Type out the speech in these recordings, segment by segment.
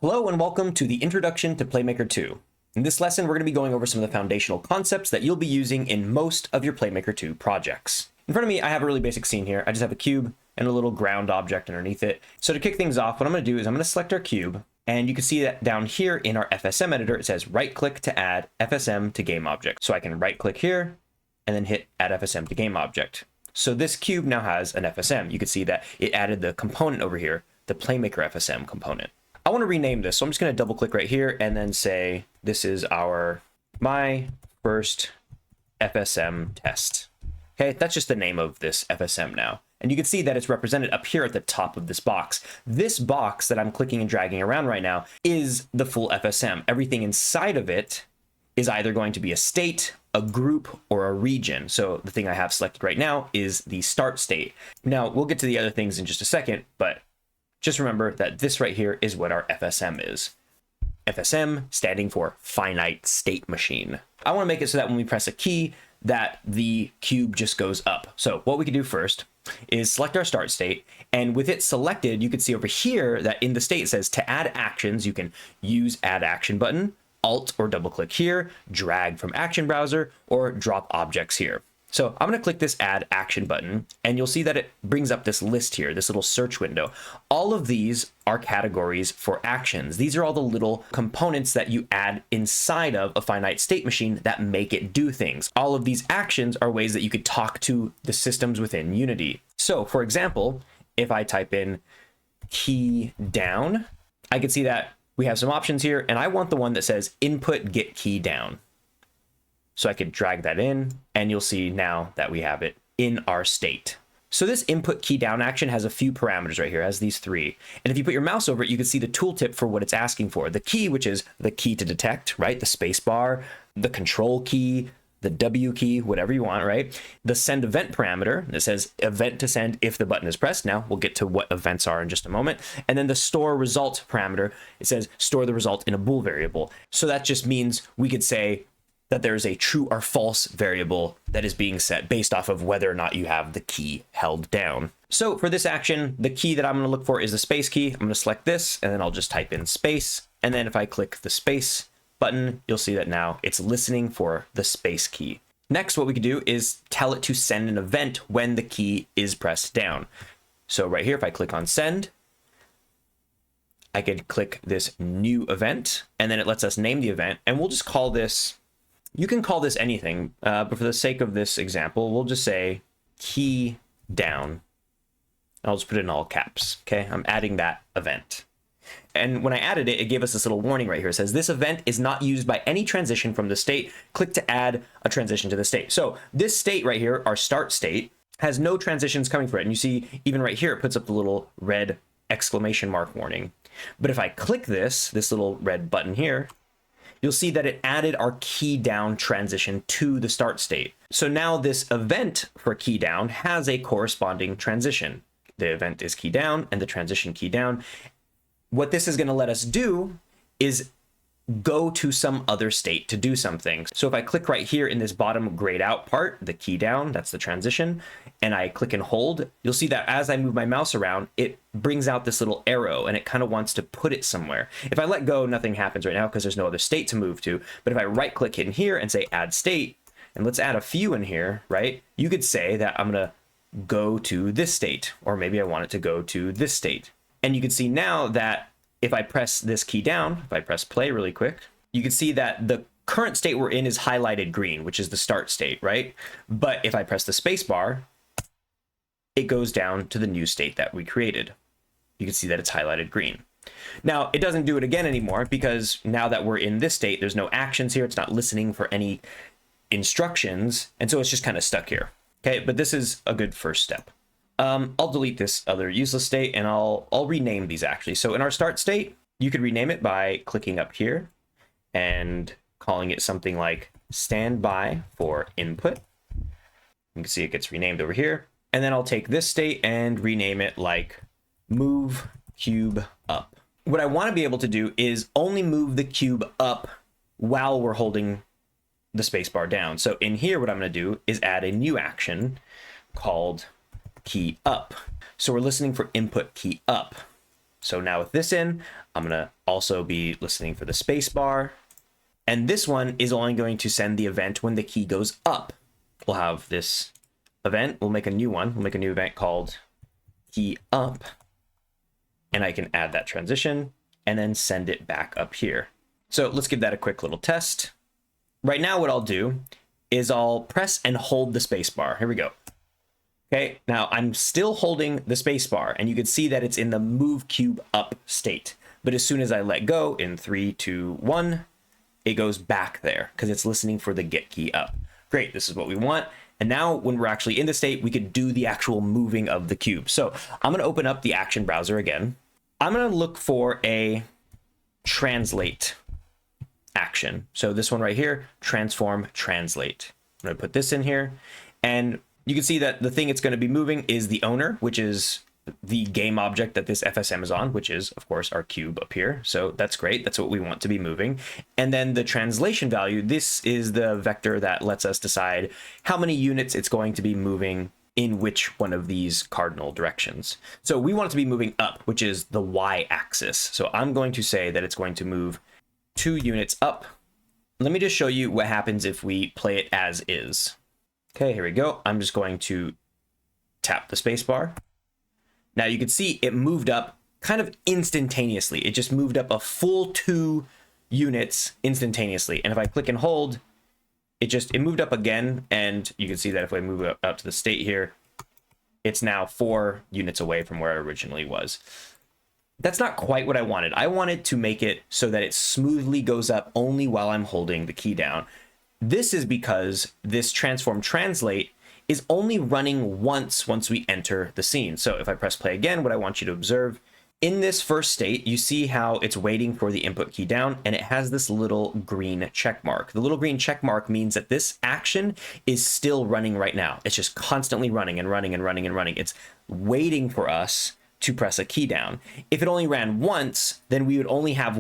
Hello and welcome to the Introduction to PlayMaker 2. In this lesson, we're going to be going over some of the foundational concepts that you'll be using in most of your PlayMaker 2 projects. In front of me, I have a really basic scene here. I just have a cube and a little ground object underneath it. So to kick things off, what I'm going to do is I'm going to select our cube, and you can see that down here in our FSM editor, it says right-click to add FSM to game object. So I can right-click here and then hit add FSM to game object. So this cube now has an FSM. You can see that it added the component over here, the PlayMaker FSM component. I want to rename this, so I'm just going to double click right here and then say this is my first FSM test. Okay, that's just the name of this FSM now. And you can see that it's represented up here at the top of this box. This box that I'm clicking and dragging around right now is the full FSM. Everything inside of it is either going to be a state, a group, or a region. So the thing I have selected right now is the start state. Now, we'll get to the other things in just a second, but just remember that this right here is what our FSM is. FSM standing for finite state machine. I want to make it so that when we press a key, that the cube just goes up. So what we can do first is select our start state, and with it selected, you can see over here that in the state it says to add actions, you can use add action button, alt or double click here, drag from action browser, or drop objects here. So I'm going to click this add action button, and you'll see that it brings up this list here, this little search window. All of these are categories for actions. These are all the little components that you add inside of a finite state machine that make it do things. All of these actions are ways that you could talk to the systems within Unity. So for example, if I type in key down, I can see that we have some options here, and I want the one that says input get key down. So I could drag that in, and you'll see now that we have it in our state. So this input key down action has a few parameters right here, it has these three. And if you put your mouse over it, you can see the tooltip for what it's asking for. The key, which is the key to detect, right? The space bar, the control key, the W key, whatever you want, right? The send event parameter that says event to send if the button is pressed. Now we'll get to what events are in just a moment. And then the store result parameter, it says store the result in a bool variable. So that just means we could say that there is a true or false variable that is being set based off of whether or not you have the key held down. So for this action, the key that I'm going to look for is the space key. I'm going to select this, and then I'll just type in space. And then if I click the space button, you'll see that now it's listening for the space key. Next, what we could do is tell it to send an event when the key is pressed down. So right here, if I click on send, I could click this new event, and then it lets us name the event, and we'll just call this, you can call this anything, but for the sake of this example, we'll just say key down. I'll just put it in all caps, okay? I'm adding that event. And when I added it, it gave us this little warning right here. It says, this event is not used by any transition from the state. Click to add a transition to the state. So this state right here, our start state, has no transitions coming for it. And you see, even right here, it puts up the little red exclamation mark warning. But if I click this little red button here, you'll see that it added our key down transition to the start state. So now this event for key down has a corresponding transition. The event is key down and the transition key down. What this is going to let us do is go to some other state to do something. So if I click right here in this bottom grayed out part, the key down, that's the transition, and I click and hold, you'll see that as I move my mouse around, it brings out this little arrow and it kind of wants to put it somewhere. If I let go, nothing happens right now because there's no other state to move to. But if I right click in here and say add state, and let's add a few in here, right? You could say that I'm going to go to this state, or maybe I want it to go to this state. And you can see now that if I press this key down, if I press play really quick, you can see that the current state we're in is highlighted green, which is the start state, right? But if I press the space bar, it goes down to the new state that we created. You can see that it's highlighted green. Now, it doesn't do it again anymore because now that we're in this state, there's no actions here. It's not listening for any instructions. And so it's just kind of stuck here. Okay, but this is a good first step. I'll delete this other useless state and I'll rename these actually. So in our start state, you could rename it by clicking up here and calling it something like standby for input. You can see it gets renamed over here. And then I'll take this state and rename it like move cube up. What I want to be able to do is only move the cube up while we're holding the spacebar down. So in here, what I'm going to do is add a new action called key up. So we're listening for input key up. So now with this in, I'm gonna also be listening for the space bar. And this one is only going to send the event when the key goes up. We'll have this event, we'll make a new one. We'll make a new event called key up. And I can add that transition and then send it back up here. So let's give that a quick little test. Right now, what I'll do is I'll press and hold the space bar. Here we go. Okay, now I'm still holding the space bar, and you can see that it's in the move cube up state. But as soon as I let go in 3, 2, 1, it goes back there because it's listening for the get key up. Great, this is what we want. And now when we're actually in the state, we could do the actual moving of the cube. So I'm gonna open up the action browser again. I'm gonna look for a translate action. So this one right here, transform, translate. I'm gonna put this in here, and you can see that the thing it's going to be moving is the owner, which is the game object that this FSM is on, which is, of course, our cube up here. So that's great. That's what we want to be moving. And then the translation value, this is the vector that lets us decide how many units it's going to be moving in which one of these cardinal directions. So we want it to be moving up, which is the y-axis. So I'm going to say that it's going to move 2 units up. Let me just show you what happens if we play it as is. Okay, here we go. I'm just going to tap the space bar. Now you can see it moved up kind of instantaneously. It just moved up a full 2 units instantaneously. And if I click and hold, it moved up again. And you can see that if I move up to the state here, it's now 4 units away from where it originally was. That's not quite what I wanted. I wanted to make it so that it smoothly goes up only while I'm holding the key down. This is because this transform translate is only running once we enter the scene. So if I press play again, what I want you to observe in this first state, you see how it's waiting for the input key down, and it has this little green check mark. The little green check mark means that this action is still running right now. It's just constantly running and running and running and running. It's waiting for us to press a key down. If it only ran once, then we would only have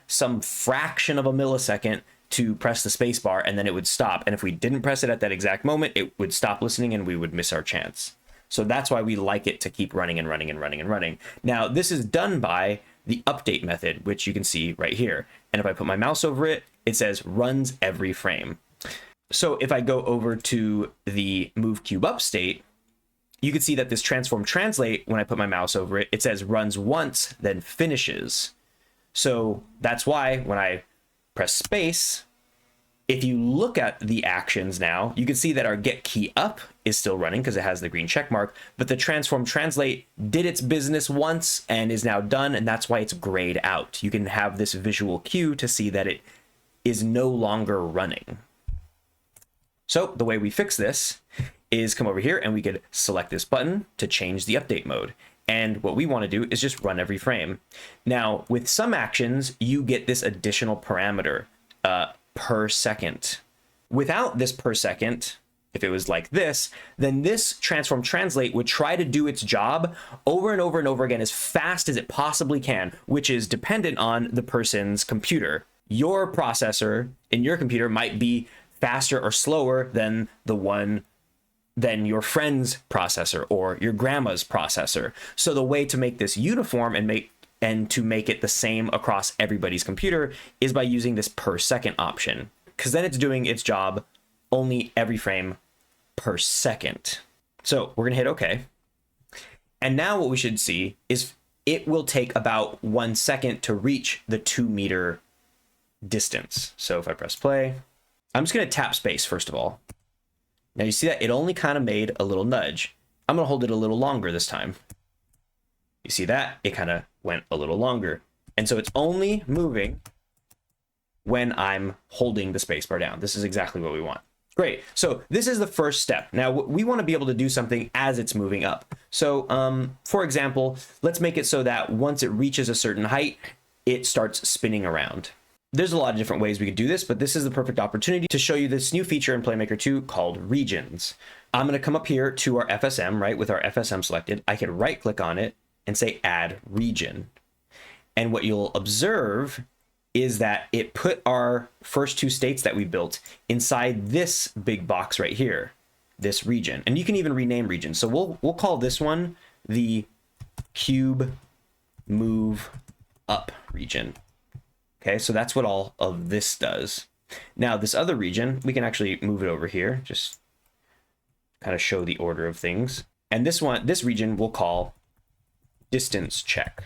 some fraction of a millisecond to press the space bar, and then it would stop. And if we didn't press it at that exact moment, it would stop listening and we would miss our chance. So that's why we like it to keep running and running and running and running. Now, this is done by the update method, which you can see right here. And if I put my mouse over it, it says runs every frame. So if I go over to the move cube up state, you can see that this transform translate, when I put my mouse over it, it says runs once, then finishes. So that's why when I press space, if you look at the actions now, you can see that our get key up is still running because it has the green check mark, but the transform translate did its business once and is now done, and that's why it's grayed out. You can have this visual cue to see that it is no longer running. So the way we fix this is come over here and we could select this button to change the update mode. And what we want to do is just run every frame. Now, with some actions, you get this additional parameter per second. Without this per second, if it was like this, then this transform translate would try to do its job over and over and over again as fast as it possibly can, which is dependent on the person's computer. Your processor in your computer might be faster or slower than your friend's processor or your grandma's processor. So the way to make this uniform and to make it the same across everybody's computer is by using this per second option, because then it's doing its job only every frame per second. So we're gonna hit OK. And now what we should see is it will take about 1 second to reach the 2 meter distance. So if I press play, I'm just gonna tap space first of all. Now you see that it only kind of made a little nudge. I'm gonna hold it a little longer this time. You see that? It kind of went a little longer. And so it's only moving when I'm holding the spacebar down. This is exactly what we want. Great. So this is the first step. Now we want to be able to do something as it's moving up. So for example, let's make it so that once it reaches a certain height, it starts spinning around. There's a lot of different ways we could do this, but this is the perfect opportunity to show you this new feature in PlayMaker 2 called regions. I'm going to come up here to our FSM, right? With our FSM selected, I can right click on it and say add region. And what you'll observe is that it put our first 2 states that we built inside this big box right here, this region. And you can even rename regions. So we'll call this one the cube move up region. Okay, so that's what all of this does. Now this other region, we can actually move it over here, just kind of show the order of things. And this region we'll call distance check.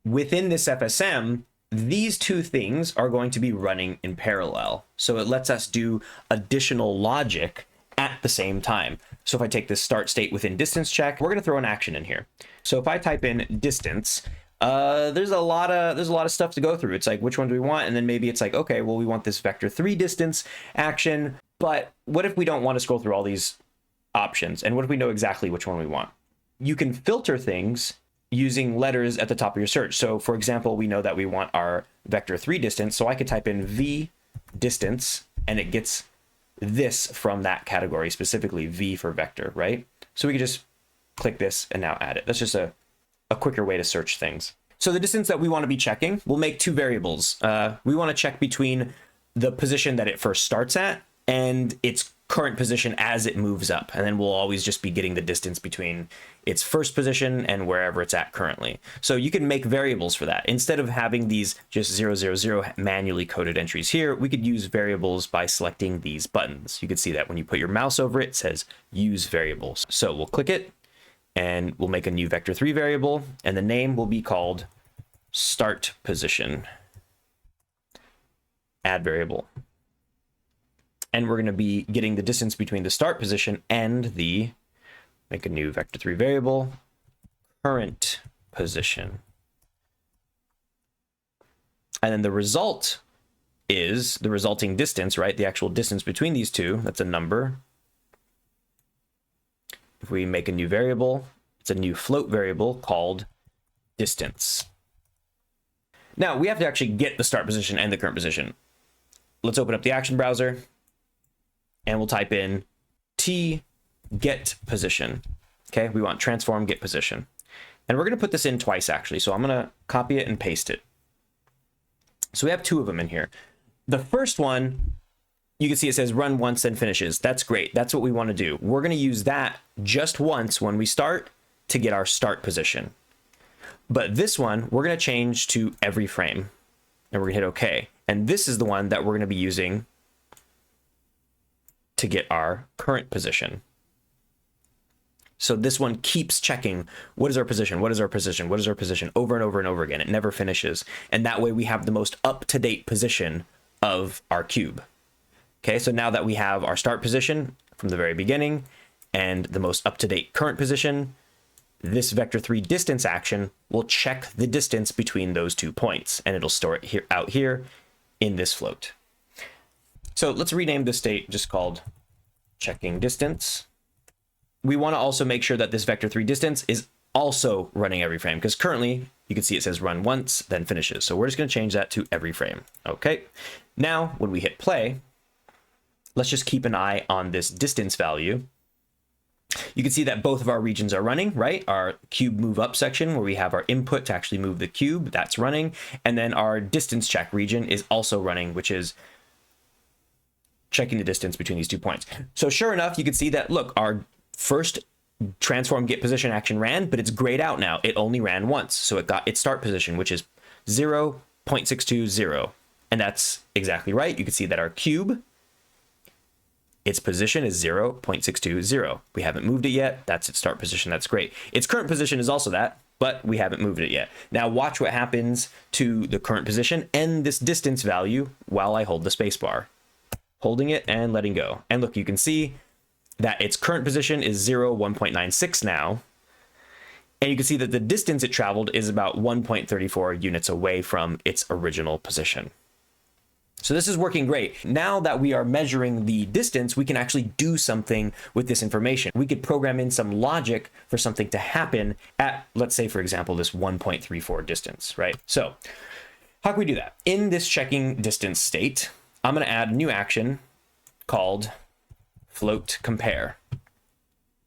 Within this FSM, these two things are going to be running in parallel. So it lets us do additional logic at the same time. So if I take this start state within distance check, we're going to throw an action in here. So if I type in distance, there's a lot of stuff to go through. It's like, which one do we want? And then maybe it's like, okay, well, we want this vector3 distance action, but what if we don't want to scroll through all these options? And what if we know exactly which one we want? You can filter things using letters at the top of your search. So for example, we know that we want our vector3 distance. So I could type in v distance and it gets this from that category, specifically v for vector, right? So we could just click this and now add it. That's just a quicker way to search things. So the distance that we want to be checking, we'll make two variables. We want to check between the position that it first starts at and its current position as it moves up. And then we'll always just be getting the distance between its first position and wherever it's at currently. So you can make variables for that. Instead of having these just 000 manually coded entries here, we could use variables by selecting these buttons. You can see that when you put your mouse over it, it says use variables. So we'll click it and we'll make a new vector3 variable and the name will be called start position. Add variable. And we're going to be getting the distance between the start position and the, make a new vector3 variable, current position. And then the result is the resulting distance, right? The actual distance between these two, that's a number. If we make a new variable, it's a new float variable called distance. Now we have to actually get the start position and the current position. Let's open up the action browser. And we'll type in t get position. Okay, we want transform get position. And we're going to put this in twice actually. So I'm going to copy it and paste it. So we have two of them in here. The first one, you can see it says run once then finishes. That's great. That's what we want to do. We're going to use that just once when we start to get our start position. But this one, we're going to change to every frame. And we're going to hit OK. And this is the one that we're going to be using to get our current position. So this one keeps checking, what is our position? What is our position? What is our position? Over and over and over again. It never finishes. And that way we have the most up-to-date position of our cube. Okay, so now that we have our start position from the very beginning and the most up-to-date current position, this vector3 distance action will check the distance between those 2 points and it'll store it here out here in this float. So let's rename this state just called checking distance. We want to also make sure that this vector3 distance is also running every frame because currently you can see it says run once, then finishes. So we're just going to change that to every frame. Okay. Now when we hit play, let's just keep an eye on this distance value. You can see that both of our regions are running, right? Our cube move up section where we have our input to actually move the cube, that's running. And then our distance check region is also running, which is checking the distance between these 2 points. So sure enough, you can see that, look, our first transform get position action ran, but it's grayed out now. It only ran once. So it got its start position, which is 0.620. And that's exactly right. You can see that our cube, its position is 0.620. We haven't moved it yet. That's its start position. That's great. Its current position is also that, but we haven't moved it yet. Now watch what happens to the current position and this distance value while I hold the space bar. Holding it and letting go. And look, you can see that its current position is 1.96 now. And you can see that the distance it traveled is about 1.34 units away from its original position. So this is working great. Now that we are measuring the distance, we can actually do something with this information. We could program in some logic for something to happen at, let's say, for example, this 1.34 distance, right? So how can we do that? In this checking distance state, I'm going to add a new action called float compare.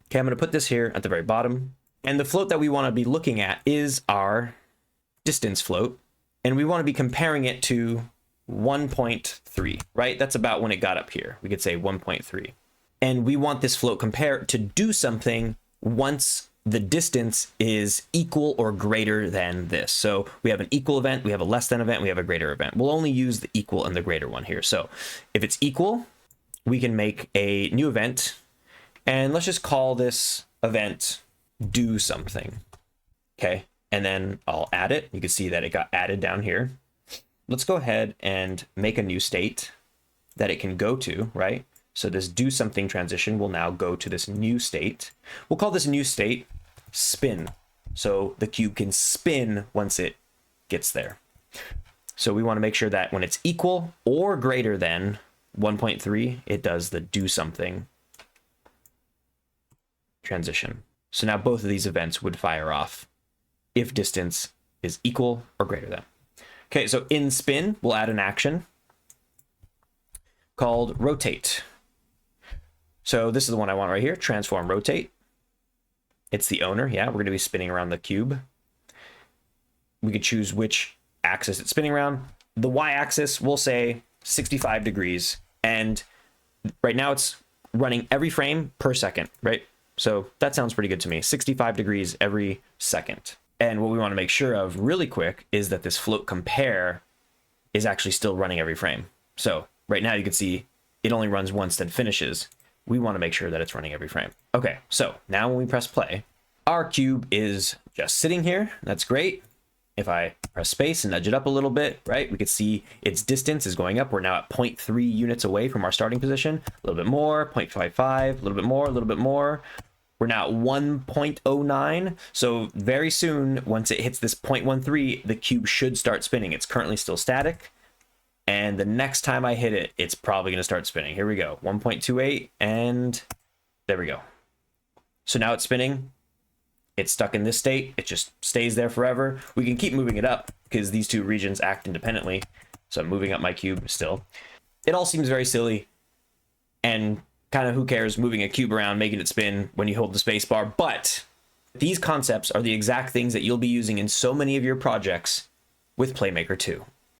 Okay, I'm going to put this here at the very bottom. And the float that we want to be looking at is our distance float. And we want to be comparing it to 1.3, right? That's about when it got up here. We could say 1.3. And we want this float compare to do something once the distance is equal or greater than this. So we have an equal event, we have a less than event, we have a greater event. We'll only use the equal and the greater one here. So if it's equal, we can make a new event, and let's just call this event do something. Okay, and then I'll add it. You can see that it got added down here. Let's go ahead and make a new state that it can go to, right? So this do something transition will now go to this new state. We'll call this new state spin. So the cube can spin once it gets there. So we want to make sure that when it's equal or greater than 1.3, it does the do something transition. So now both of these events would fire off if distance is equal or greater than. Okay, so in spin, we'll add an action called rotate. So this is the one I want right here, transform rotate. It's the owner, yeah, we're gonna be spinning around the cube. We could choose which axis it's spinning around. The y-axis, we'll say 65 degrees. And right now it's running every frame per second, right? So that sounds pretty good to me, 65 degrees every second. And what we wanna make sure of really quick is that this float compare is actually still running every frame. So right now you can see it only runs once, then finishes. We want to make sure that it's running every frame. Okay, so now when we press play, our cube is just sitting here. That's great. If I press space and nudge it up a little bit, right, we can see its distance is going up. We're now at 0.3 units away from our starting position. A little bit more, 0.55, a little bit more, a little bit more. We're now at 1.09. So very soon, once it hits this 0.13, the cube should start spinning. It's currently still static. And the next time I hit it, it's probably going to start spinning. Here we go, 1.28, and there we go. So now it's spinning. It's stuck in this state. It just stays there forever. We can keep moving it up because these two regions act independently. So I'm moving up my cube still. It all seems very silly and kind of who cares moving a cube around, making it spin when you hold the space bar. But these concepts are the exact things that you'll be using in so many of your projects with PlayMaker 2.